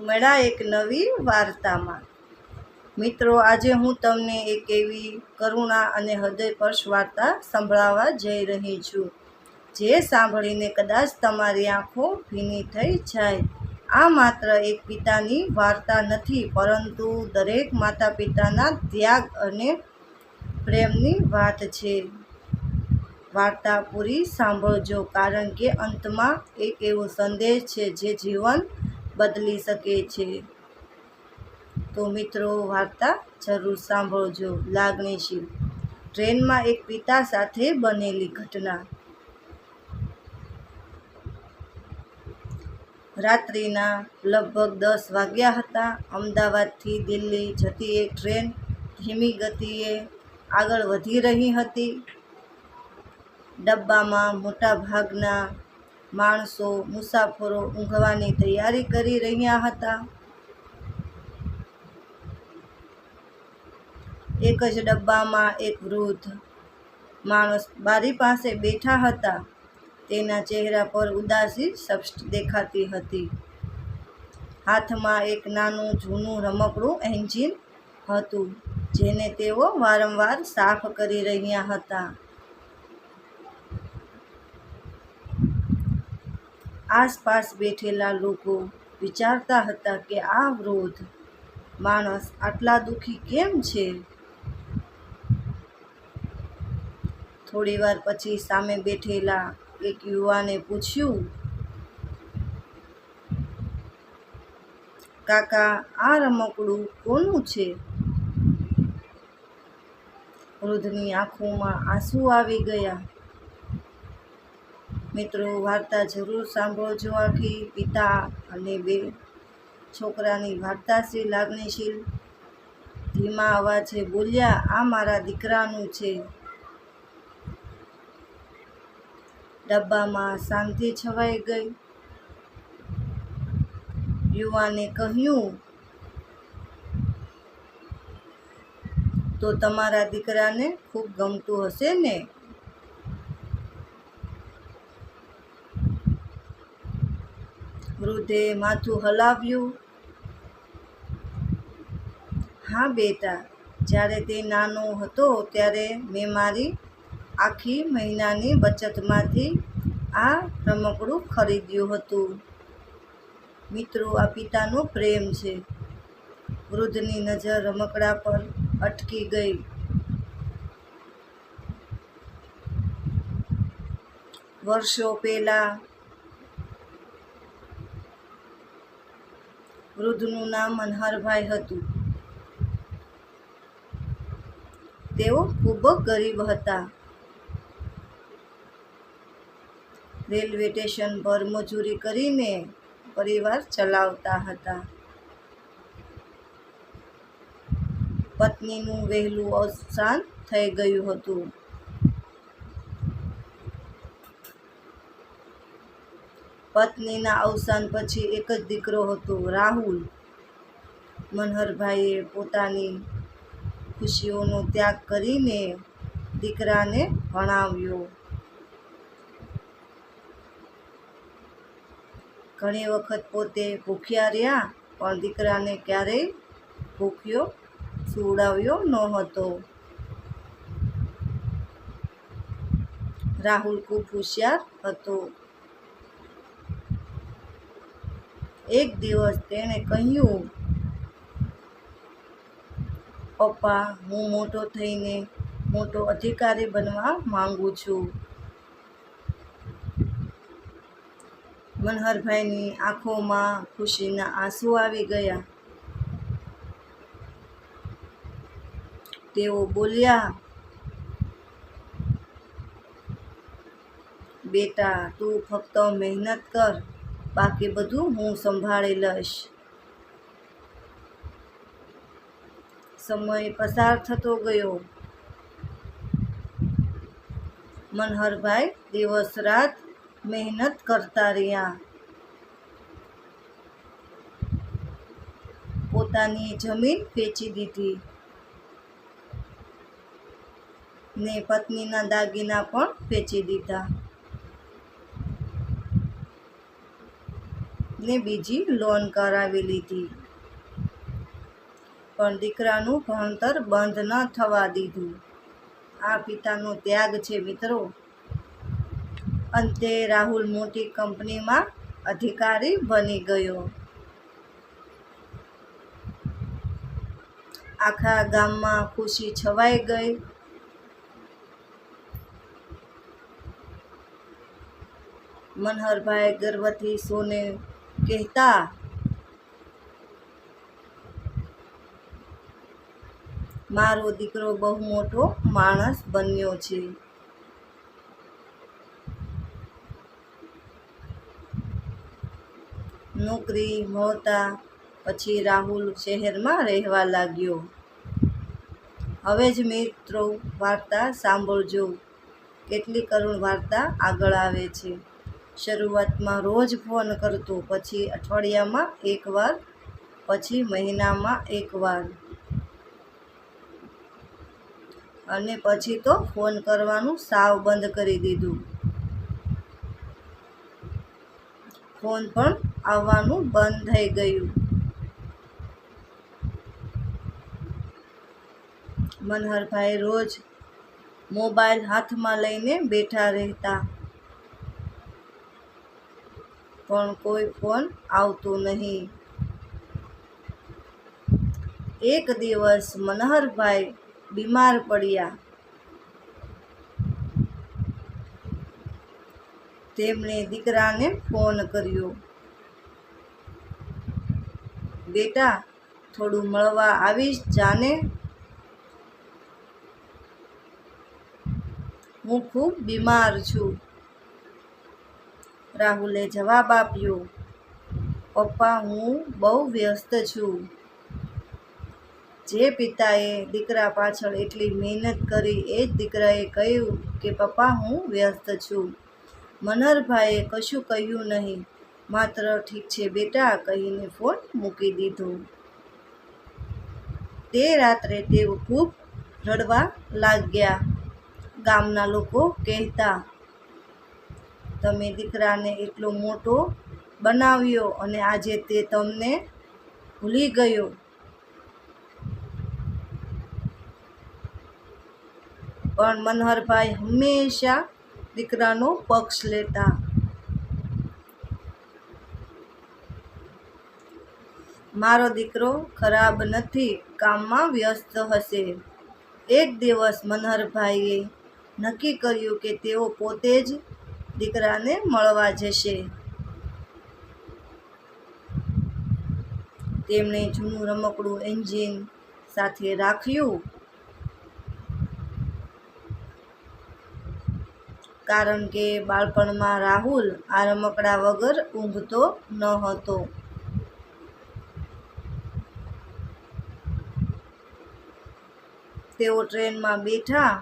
મળ્યા એક નવી વાર્તામાં। મિત્રો, આજે હું તમને એક એવી કરુણા અને હૃદયસ્પર્શી વાર્તા સંભળાવવા જઈ રહી છું, જે સાંભળીને કદાચ તમારી આંખો ભીની થઈ જાય। આ માત્ર એક પિતાની વાર્તા નથી, પરંતુ દરેક માતા પિતાના ત્યાગ અને પ્રેમની વાત છે। વાર્તા પૂરી સાંભળજો, કારણ કે અંતમાં એક એવો સંદેશ છે જે જીવન બદલી શકે છે। તો મિત્રો, વાર્તા જરૂર સાંભળજો। લાગણીશીલ ટ્રેનમાં એક પિતા સાથે બનેલી ઘટના। રાત્રિના લગભગ 10 વાગ્યા હતા। અમદાવાદથી દિલ્હી જતી એક ટ્રેન ધીમી ગતિએ આગળ વધી રહી હતી। ડબ્બામાં મોટાભાગના મુસાફરો ઊંઘવાની તૈયારી કરી રહ્યા હતા। એક જ ડબ્બામાં એક વૃદ્ધ માણસ બારી પાસે બેઠા હતા। તેના ચહેરા પર ઉદાસી સ્પષ્ટ દેખાતી હતી। હાથમાં એક નાનું જૂનું રમકડું એન્જિન હતું, જેને તેઓ વારંવાર સાફ કરી રહ્યા હતા। આસપાસ બેઠેલા લોકો વિચારતા હતા કે આ વૃદ્ધ માણસ આટલા દુઃખી કેમ છે? થોડીવાર પછી સામે બેઠેલા એક યુવાને પૂછ્યું, કાકા, આ રમકડું કોનું છે? વૃદ્ધની આંખોમાં આંસુ આવી ગયા। મિત્રો, વાર્તા જરૂર સાંભળજો આખી। પિતા અને બે છોકરાની વાર્તા છે, લાગણીશીલ। ધીમા અવાજે બોલ્યા, આ મારા દીકરાનું છે। ડબ્બામાં શાંતિ છવાઈ ગઈ। યુવાને કહ્યું, તો તમારા દીકરાને ખૂબ ગમતું હશે ને? વૃદ્ધે માથું હલાવ્યું। હા બેટા, જ્યારે તે નાનો હતો ત્યારે મેં મારી આખી મહિનાની બચતમાંથી આ રમકડું ખરીદ્યું હતું। મિત્રો, આ પિતાનો પ્રેમ છે। વૃદ્ધની નજર રમકડા પર અટકી ગઈ। વર્ષો પહેલા વૃદ્ધનું નામ મનહરભાઈ હતું। તેઓ ખૂબ ગરીબ હતા। રેલવે સ્ટેશન પર મજૂરી કરીને પરિવાર ચલાવતા હતા। પત્નીનું વહેલું અવસાન થઈ ગયું હતું। પત્નીના અવસાન પછી એક જ દીકરો હતો, રાહુલ। મનહરભાઈએ પોતાની ખુશીઓનો ત્યાગ કરીને દીકરાને ભણાવ્યો। ઘણી વખત પોતે ભૂખ્યા રહ્યા, પણ દીકરાને ક્યારેય ભૂખ્યો સુવડાવ્યો નહોતો। રાહુલ ખૂબ હોશિયાર હતો। એક દિવસ તેણે કહ્યું, પપ્પા, હું મોટો થઈને મોટો અધિકારી બનવા માંગુ છું। મનહરભાઈની આંખોમાં ખુશીના આંસુ આવી ગયા। તેઓ બોલ્યા, બેટા, તું ફક્ત મહેનત કર, બાકી બધું હું સંભાળી લઈશ। સમય પસાર થતો ગયો। મનહરભાઈ દિવસ રાત મહેનત કરતા રહ્યા। પોતાની જમીન વેચી દીધી ને પત્નીના દાગીના પણ વેચી દીધા ને બીજી લોન કરાવી લીધી, પણ દીકરાનું ભણતર બંધ ન થવા દીધું. આ પિતાનો ત્યાગ છે મિત્રો. અંતે રાહુલ મોટી કંપનીમાં અધિકારી બની ગયો. આખા ગામમાં ખુશી છવાઈ ગઈ. મનહરભાઈ ગર્વથી સૌને કહેતા, મારો દીકરો બહુ મોટો માણસ બન્યો છે. નોકરી મળતા પછી રાહુલ શહેરમાં રહેવા લાગ્યો. હવે જ મિત્રો વાર્તા સાંભળજો. કેટલી કરુણ વાર્તા આગળ આવે છે. શરૂઆતમાં રોજ ફોન કરતો, પછી અઠવાડિયામાં એકવાર, પછી મહિનામાં એકવાર, અને પછી તો ફોન કરવાનું સાવ બંધ કરી દીધું. ફોન પણ આવવાનું બંધ થઈ ગયું. મનહરભાઈ રોજ મોબાઈલ હાથમાં લઈને બેઠા રહેતા, પણ કોઈ ફોન આવતો નહીં. એક દિવસ મનહરભાઈ બીમાર પડ્યા. તેમણે દીકરાને ફોન કર્યો, બેટા થોડું મળવા આવીશ જાને, હું ખૂબ બીમાર છું. રાહુલે જવાબ આપ્યો, પપ્પા હું બહુ વ્યસ્ત છું. જે પિતાએ દીકરા પાછળ એટલી મહેનત કરી એ જ દીકરાએ કહ્યું કે પપ્પા હું વ્યસ્ત છું. મનહરભાઈએ કશું કહ્યું નહીં, માત્ર ઠીક છે બેટા કહીને ફોન મૂકી દીધો. તે રાત્રે તેઓ ખૂબ રડવા લાગ્યા. ગામના લોકો કહેતા, તમે દીકરાને એટલો મોટો બનાવ્યો અને આજે તે તમને ભૂલી ગયો. પણ મનહરભાઈ હંમેશા દીકરાનો પક્ષ લેતા. મારો દીકરો ખરાબ નથી, કામમાં વ્યસ્ત હશે. એક દિવસ મનહરભાઈએ નક્કી કર્યું કે તેઓ પોતે જ દીકરાને મળવા જશે. તેમણે જૂનું રમકડું એન્જિન સાથે રાખ્યું, કારણ કે બાળપણમાં રાહુલ આ રમકડા વગર ઊંઘતો ન હતો. તેઓ ટ્રેનમાં બેઠા,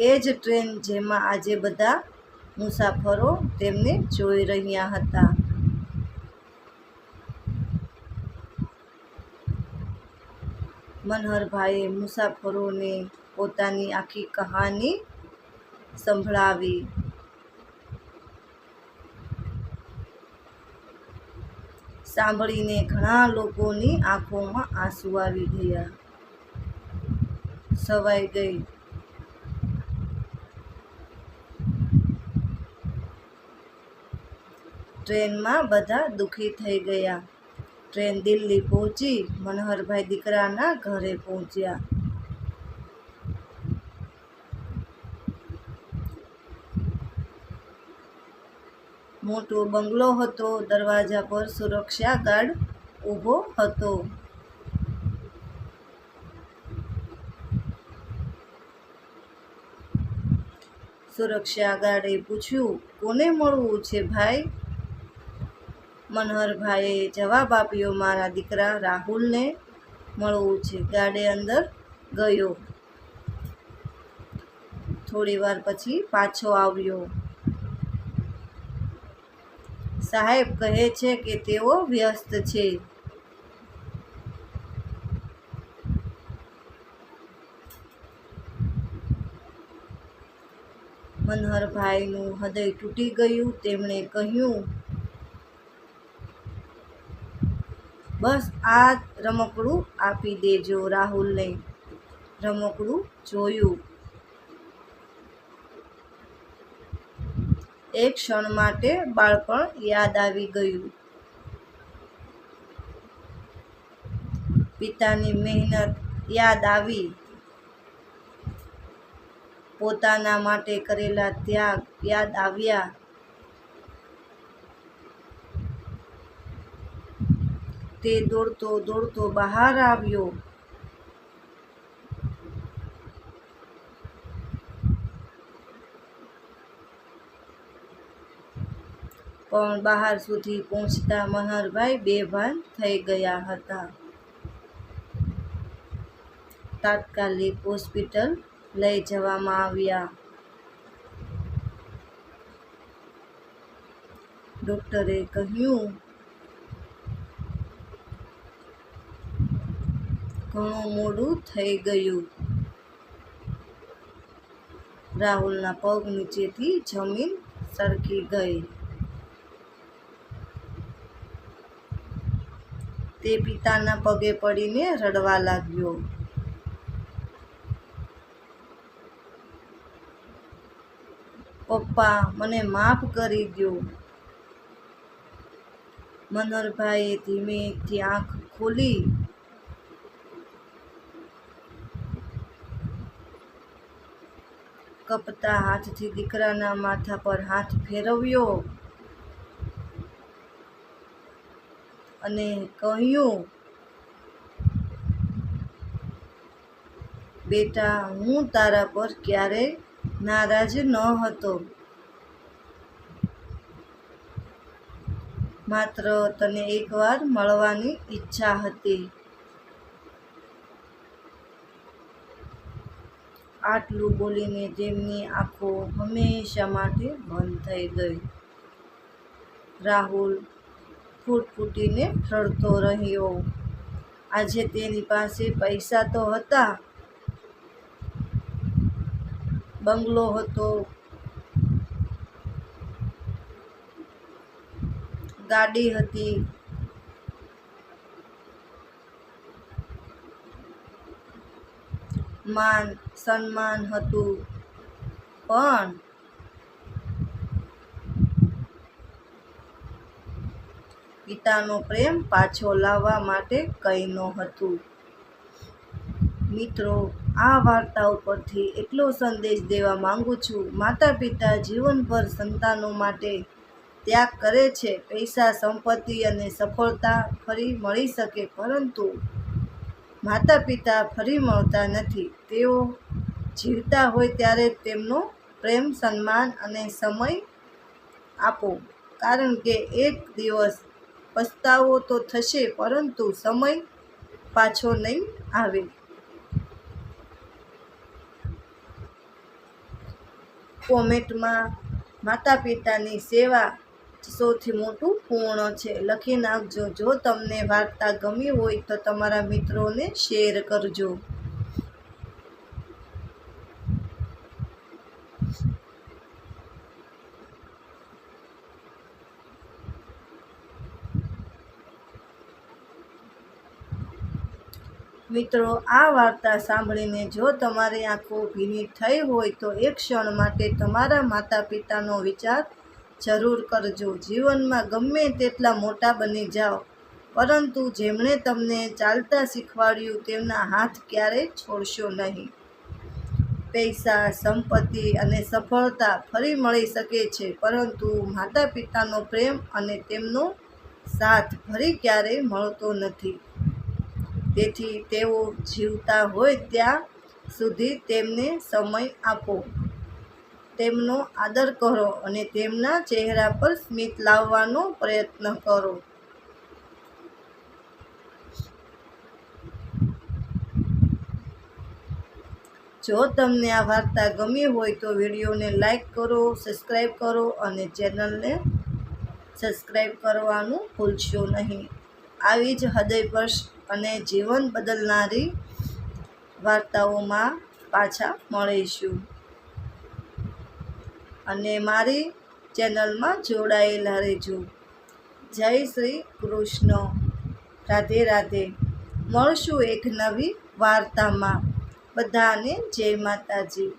એ જ ટ્રેન જેમાં આજે બધા મુસાફરો તેમને જોઈ રહ્યા હતા. મનહરભાઈએ મુસાફરોને પોતાની આખી કહાની સંભળાવી. સાંભળીને ઘણા લોકોની આંખોમાં આંસુ આવી ગયા. સવાઈ ગઈ. ટ્રેનમાં બધા દુઃખી થઈ ગયા. ટ્રેન દિલ્હી પહોંચી. મનહરભાઈ દીકરાના ઘરે પહોંચ્યા. મોટો બંગલો હતો. દરવાજા પર સુરક્ષા ગાર્ડ ઊભો હતો. સુરક્ષા ગાર્ડે પૂછ્યું, કોને મળવું છે ભાઈ? મનહરભાઈએ જવાબ આપ્યો, મારા દીકરા રાહુલને મળવું છે. ગાર્ડે અંદર ગયો. થોડી વાર પછી પાછો આવ્યો. સાહેબ કહે છે કે તેઓ વ્યસ્ત છે. મનહરભાઈનું હૃદય તૂટી ગયું. તેમણે કહ્યું, બસ આ રમકડું આપી દેજો. રાહુલે રમકડું જોયું. એક ક્ષણ માટે બાળપણ યાદ આવી ગયું. પિતાની મહેનત યાદ આવી. પોતાના માટે કરેલા ત્યાગ યાદ આવ્યા. તે દોડતો દોડતો બહાર આવ્યો. પણ બહાર સુધી પહોંચતા મનહરભાઈ બેભાન થઈ ગયા હતા. તાત્કાલિક હોસ્પિટલ લઈ જવામાં આવ્યા. ડોક્ટરે કહ્યું, ઘણું મોડું થઈ ગયું. રાહુલના પગ નીચેથી જમીન સરકી ગઈ. તે પિતાના પગે પડીને રડવા લાગ્યો. પપ્પા, મને માફ કરી દો. મનહરભાઈએ ધીમેથી આંખ ખોલી. કપતા હાથથી દીકરાના માથા પર હાથ ફેરવ્યો અને કહ્યું, બેટા, હું તારા પર ક્યારેય નારાજ ન હતો. માત્ર તને એકવાર મળવાની ઈચ્છા હતી. આટલું બોલીને તેમની આંખો હંમેશા માટે બંધ થઈ ગઈ. રાહુલ ફૂટીને રડતો રહ્યો. આજે તેની પાસે પૈસા તો હતા, બંગલો હતો, ગાડી હતી, માન સન્માન હતું, પણ પિતાનો પ્રેમ પાછો લાવવા માટે કંઈ નહોતું. મિત્રો, આ વાર્તા ઉપરથી એટલો સંદેશ દેવા માંગુ છું. માતા પિતા જીવનભર સંતાનો માટે ત્યાગ કરે છે. પૈસા, સંપત્તિ અને સફળતા ફરી મળી શકે, પરંતુ માતા પિતા ફરી મળતા નથી. તેઓ જીવતા હોય ત્યારે તેમનો પ્રેમ, સન્માન અને સમય આપો, કારણ કે એક દિવસ પસ્તાવો તો થશે, પરંતુ સમય પાછો નહીં આવે. કોમેન્ટમાં માતા પિતાની સેવા સૌથી મોટું પૂર્ણ છે લખી નાખજો. જો તમને વાર્તા ગમી હોય તો તમારા મિત્રોને શેર કરજો. મિત્રો, આ વાર્તા સાંભળીને જો તમારી આંખો ભીની થઈ હોય તો એક ક્ષણ માટે તમારા માતા પિતાનો વિચાર જરૂર કરજો. જીવનમાં ગમે તેટલા મોટા બની જાઓ, પરંતુ જેમણે તમને ચાલતા શીખવાડ્યું તેમના હાથ ક્યારેય છોડશો નહીં. પૈસા, સંપત્તિ અને સફળતા ફરી મળી શકે છે, પરંતુ માતા પિતાનો પ્રેમ અને તેમનો સાથ ફરી ક્યારેય મળતો નથી. તેથી તેઓ જીવતા હોય ત્યાં સુધી તેમને સમય આપો, તેમનો આદર કરો અને તેમના ચહેરા પર સ્મિત લાવવાનો પ્રયત્ન કરો. જો તમને આ વાર્તા ગમી હોય તો વિડીયોને લાઈક કરો, સબસ્ક્રાઈબ કરો અને ચેનલને સબસ્ક્રાઈબ કરવાનું ભૂલશો નહીં. આવી જ હૃદયસ્પર્શ અને જીવન બદલનારી વાર્તાઓમાં પાછા મળીશું. અને મારી ચેનલમાં જોડાયેલા રહેજો. જય શ્રી કૃષ્ણ. રાધે રાધે. મળશું એક નવી વાર્તામાં. બધાને જય માતાજી.